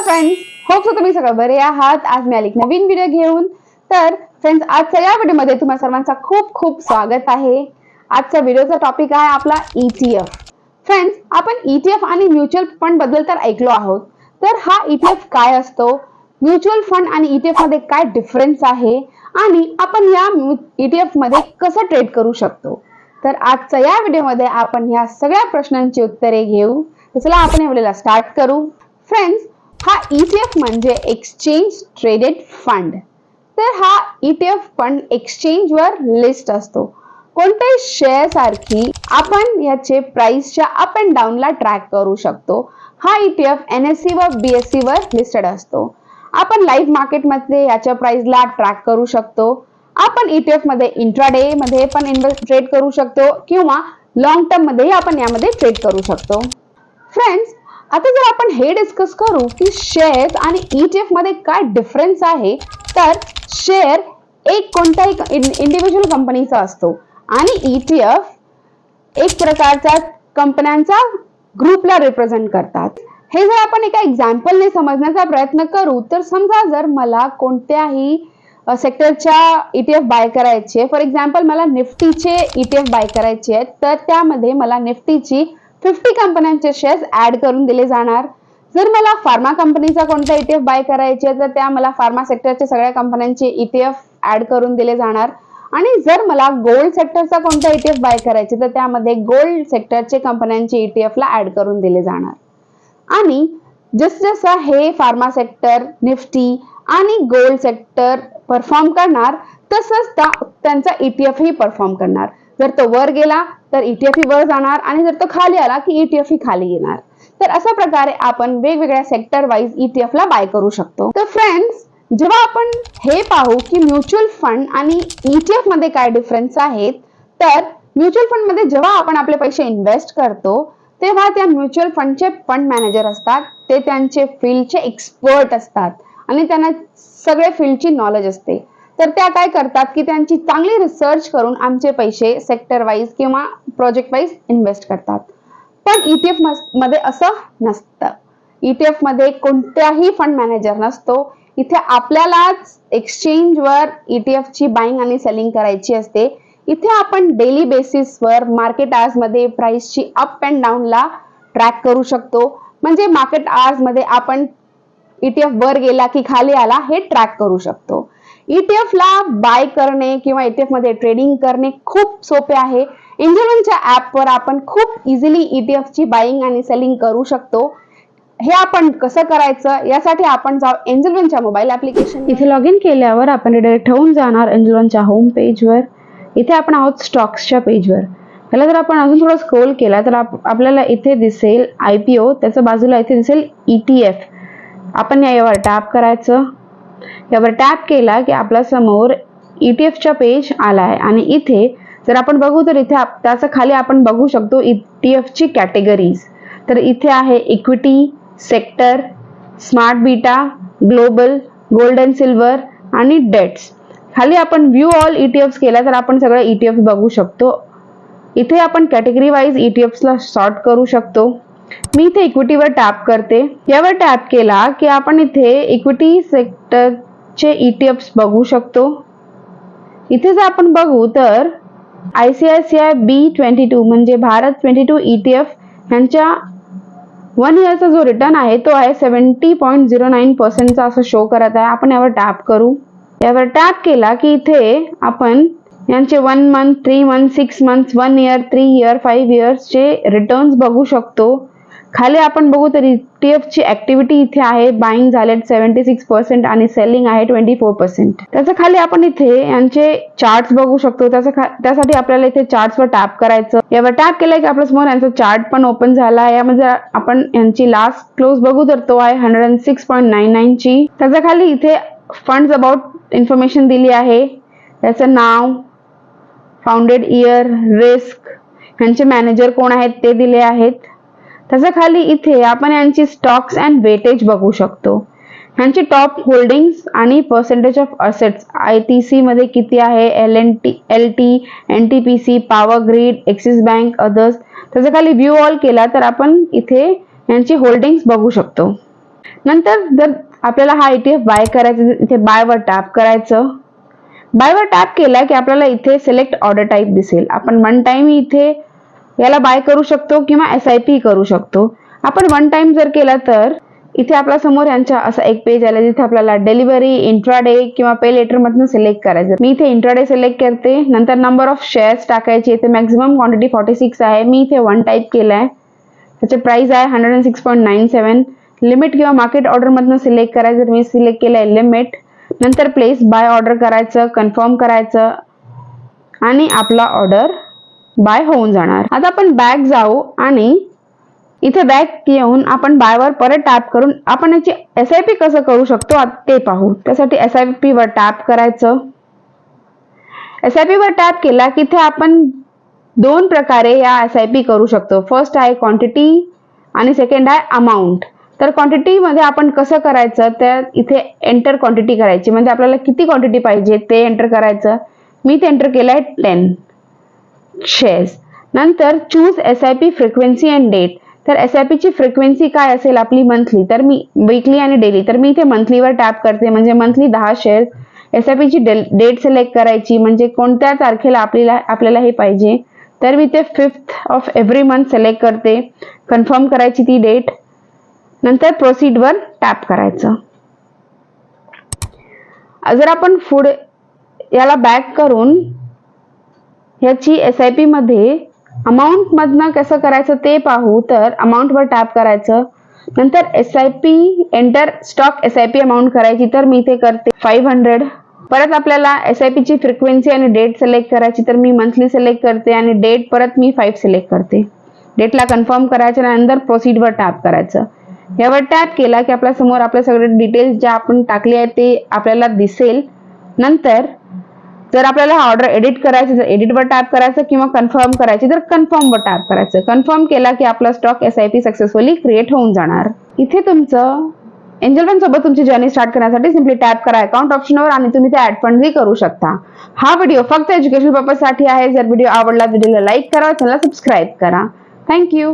Friends, hope so तुम्ही सगळं बरे आहात। आज मी आली एक नवीन व्हिडिओ घेऊन। तर फ्रेंड्स, आजच्या या व्हिडिओमध्ये तुम्हा सर्वांचा खूप खूप स्वागत आहे। आजच्या व्हिडिओचा टॉपिक आहे आपला ETF। फ्रेंड्स, आपण ETF आणि म्युच्युअल फंड बद्दल तर ऐकलो आहोत। तर हा ETF काय असतो, म्युच्युअल फंड आणि ETF मध्ये काय डिफरन्स आहे आणि आपण या ETF मध्ये कसं ट्रेड करू शकतो, तर आजच्या या व्हिडिओमध्ये आपण या सगळ्या प्रश्नांची उत्तरे घेऊ। तर चला आपण या व्हिडिओला स्टार्ट करू। फ्रेंड्स, हा ETF म्हणजे एक्सचेंज ट्रेडेड फंड। तर हा ETF फंड एक्सचेंज वर लिस्ट असतो। कोणत्याही शेअर सारखी आपण याचे प्राइसच्या अप अँड डाऊन ला ट्रॅक करू शकतो। हा ETF NSE व BSE वर लिस्टेड असतो। आपण लाईव्ह मार्केट मध्ये याच्या प्राइसला ट्रॅक करू शकतो। आपण ETF मध्ये इंट्राडे मध्ये पण ट्रेड करू शकतो किंवा लॉंग टर्म मध्ये आपण यामध्ये ट्रेड करू शकतो। फ्रेंड्स, आता जर आपण हे डिस्कस करू की शेअर्स आणि ETF मध्ये काय डिफरन्स आहे, तर शेअर एक कोणत्याही इंडिव्हिज्युअल कंपनीचा असतो आणि ETF एक प्रकारचा कंपन्यांचा ग्रुपला रिप्रेझेंट करतात। हे जर आपण एका एक्झाम्पलने समजण्याचा प्रयत्न करू, तर समजा जर मला कोणत्याही सेक्टरच्या ETF बाय करायचे, फॉर एक्झाम्पल मला निफ्टीचे ETF बाय करायचे आहेत, तर त्यामध्ये मला निफ्टीची 50 कंपन्यांचे शेअर्स ऍड करून दिले जाणार। जर मला फार्मा कंपनीचा कोणता ETF बाय करायचे, तर त्या मला फार्मा सेक्टरच्या सगळ्या कंपन्यांचे ETF ऍड करून दिले जाणार। आणि जर मला गोल्ड सेक्टरचा कोणता ETF बाय करायचे, तर त्यामध्ये गोल्ड सेक्टरचे कंपन्यांचे ETF ला ऍड करून दिले जाणार। आणि जसजसं हे फार्मा सेक्टर, निफ्टी आणि गोल्ड सेक्टर परफॉर्म करणार, तसंच त्यांचा ETF ही परफॉर्म करणार। जर तो वर गेला तर ETF ही वर जाणार आणि जर तो खाली आला की ETF ही खाली येणार। तर अशा प्रकारे आपण वेगवेगळ्या सेक्टर वाईज ETF ला बाय करू शकतो। तर फ्रेंड्स, जेव्हा आपण हे पाहू की म्युच्युअल फंड आणि ETF मध्ये काय डिफरन्स आहेत, तर म्युच्युअल फंड मध्ये जेव्हा आपण आपले पैसे इन्व्हेस्ट करतो, तेव्हा त्या म्युच्युअल फंडचे फंड मॅनेजर असतात। ते त्यांचे फील्डचे एक्सपर्ट असतात आणि त्यांना सगळे फील्डची नॉलेज असते। तर त्या काय करतात की त्यांची चांगली रिसर्च करून आमचे पैसे सेक्टर वाईज किंवा प्रोजेक्ट वाईज इन्व्हेस्ट करतात। पण ETF मध्ये असं नसतं। ETF मध्ये कोणत्याही फंड मॅनेजर नसतो। इथे आपल्यालाच एक्सचेंज वर ETF ची बाइंग आणि सेलिंग करायची असते। इथे आपण डेली बेसिस वर मार्केट आवर्स मध्ये प्राइसची अप अँड डाऊन ला ट्रॅक करू शकतो। म्हणजे मार्केट आवर्स मध्ये आपण ETF वर गेला की खाली आला हे ट्रॅक करू शकतो। ETF ला बाय करणे किंवा ETF मध्ये ट्रेडिंग करणे खूप सोपे आहे। एंजलवनच्या ऍप वर आपण खूप इझिली ETF ची बाइंग आणि सेलिंग करू शकतो। हे आपण कसं करायचं, यासाठी आपण जाऊ एंजलवनच्या मोबाईल ऍप्लिकेशन। इथे लॉग इन केल्यावर आपण रिडायरेक्ट होऊन जाणार एंजलवनच्या होम पेज वर। इथे आपण आहोत स्टॉक्सच्या पेजवर। त्याला जर आपण अजून थोडा स्क्रोल केला तर आपल्याला इथे दिसेल IPO, त्याच्या बाजूला इथे दिसेल ETF। आपण यावर टॅप करायचं। यावर टॅप केला की आपल्या समोर ETF पेज आलाय आणि इथे जर आपण बघू तर इथे त्याच्या खाली आपण बघू शकतो ETF ची कॅटेगरीज। तर इथे आहे equity, sector, smart beta, global, gold and silver आणि डेट्स। खाली आपण व्ह्यू ऑल ETFs केला तर आपण सगळे ETFs बघू शकतो। इथे आपण कॅटेगरी वाईज ETFs ला सॉर्ट करू शकतो। मी इथे इक्विटीवर टॅप करते। यावर टॅप केला की आपण इथे इक्विटी सेक्टरचे ETFs बघू शकतो। इथे जर आपण बघू तर ICICI B22 म्हणजे भारत 22 ETF यांच्या 1 इयरचा जो रिटर्न आहे तो आहे 70.09% चा असं शो करत आहे। आपण यावर टॅप करू। यावर टॅप केला की इथे आपण यांचे 1 month, 3 month, 6 month, 1 year, 3 year, 5 years चे रिटर्न्स बघू शकतो। खाली आपण बघू तर ETF ची ऍक्टिव्हिटी इथे आहे। बाइंग झाले 76% आणि सेलिंग आहे 24%। त्याच्या खाली आपण इथे यांचे चार्ट्स बघू शकतो। त्यासाठी आपल्याला इथे चार्ट्स वर टॅप करायचं। यावर टॅप केलं की आपल्या समोर यांचा चार्ट पण ओपन झाला आहे। यामध्ये आपण यांची लास्ट क्लोज बघू तर तो आहे 106.99 ची। त्याच्या खाली इथे फंड्स अबाउट इन्फॉर्मेशन दिली आहे। त्याचं नाव, फाउंडेड इयर, रिस्क, यांचे मॅनेजर कोण आहेत ते दिले आहेत। त्याच्या खाली इथे आपण यांची स्टॉक्स अँड वेटेज बघू शकतो। यांची टॉप होल्डिंग्स आणि पर्सेंटेज ऑफ असेट्स ITC मध्ये किती आहे, LT, NTPC, power grid, axis bank, others. त्याच्या खाली व्ह्यू ऑल केला तर आपण इथे यांची होल्डिंग्स बघू शकतो। नंतर जर आपल्याला हा ETF बाय करायचा, इथे बाय वर टॅप करायचं. बाय वर टॅप केला की आपल्याला इथे सिलेक्ट ऑर्डर टाईप दिसेल. आपण वन टाइम इथे याला बाय करू शकतो किंवा SIP करू शकतो. आपण वन टाइम जर केला तर इथे आपल्या समोर यांच्या असं एक पेज आलं, जिथे आपल्याला डिलिव्हरी, इंट्राडे किंवा पे लेटर मधून सिलेक्ट करायचं. मी इथे इंट्राडे सिलेक्ट करते. नंतर नंबर ऑफ शेअर्स टाकायचे. इथे मॅक्झिमम क्वांटिटी 46 आहे. मी इथे 1 टाईप केलाय. त्याचे प्राइस आहे 106.97. लिमिट किंवा मार्केट ऑर्डर मधून सिलेक्ट करायचं. तर मी सिलेक्ट केलंय लिमिट. नंतर प्लेस बाय ऑर्डर करायचं, कन्फर्म करायचं आणि आपला ऑर्डर बाय होऊन जाणार. आता आपण बॅक जाऊ आणि इथे बॅक येऊन आपण बाय वर परत टॅप करून आपण याची SIP कसं करू शकतो ते पाहू. त्यासाठी SIP वर टॅप करायचं. SIP वर टॅप केला की इथे आपण 2 प्रकारे या SIP करू शकतो. फर्स्ट आहे क्वांटिटी आणि सेकंड आहे अमाऊंट. तर क्वांटिटी मध्ये आपण कसं करायचं, तर इथे एंटर क्वांटिटी करायची. म्हणजे आपल्याला किती क्वांटिटी पाहिजे ते एंटर करायचं. मी इथे एंटर केलंय 10 शेअर्स. नंतर choose SIP frequency and date. तर SIP ची फ्रिक्वेन्सी काय असेल आपली मंथली, तर मी वीकली आणि डेली, तर मी इथे मंथलीवर टॅप करते. म्हणजे मंथली 10 शेअर्स. SIP ची डेट सिलेक्ट करायची, म्हणजे कोणत्या तारखेला आपल्याला हे पाहिजे. तर मी इथे 5th of every month select करते. कन्फर्म करायची ती डेट. नंतर प्रोसीड वर टॅप करायचं. जर आपण पुढे याला बॅक करून याची SIP मध्ये अमाऊंट मधनं कसं करायचं ते पाहू. तर अमाऊंट वर टॅप करायचं. नंतर SIP enter stock SIP amount करायची. तर मी इथे करते 500. परत आपल्याला SIP ची फ्रिक्वेन्सी आणि डेट सिलेक्ट करायची. तर मी मंथली सिलेक्ट करते आणि डेट परत मी 5 सिलेक्ट करते. डेटला कन्फर्म करायचं. नंतर प्रोसीड वर टॅप करायचं. यावर टॅप केला की आपल्या समोर आपले सगळे डिटेल्स जे आपण टाकले आहेत ते आपल्याला दिसेल. नंतर जर आपल्याला हा ऑर्डर एडिट करायचं तर एडिट वर टॅप करायचं किंवा कन्फर्म करायची तर कन्फर्म वर टॅप करायचं. कन्फर्म केला की आपला स्टॉक SIP सक्सेसफुली क्रिएट होऊन जाणार. इथे तुमचं एंजल फंड सोबत तुमची जर्नी स्टार्ट करण्यासाठी सिम्पली टॅप करा अकाउंट ऑप्शनवर आणि तुम्ही ते ऍड फंडही करू शकता. हा व्हिडिओ फक्त एज्युकेशन पर्पज साठी आहे. जर व्हिडिओ आवडला व्हिडिओला लाईक करा, चॅनलला सबस्क्राईब करा. थँक्यू.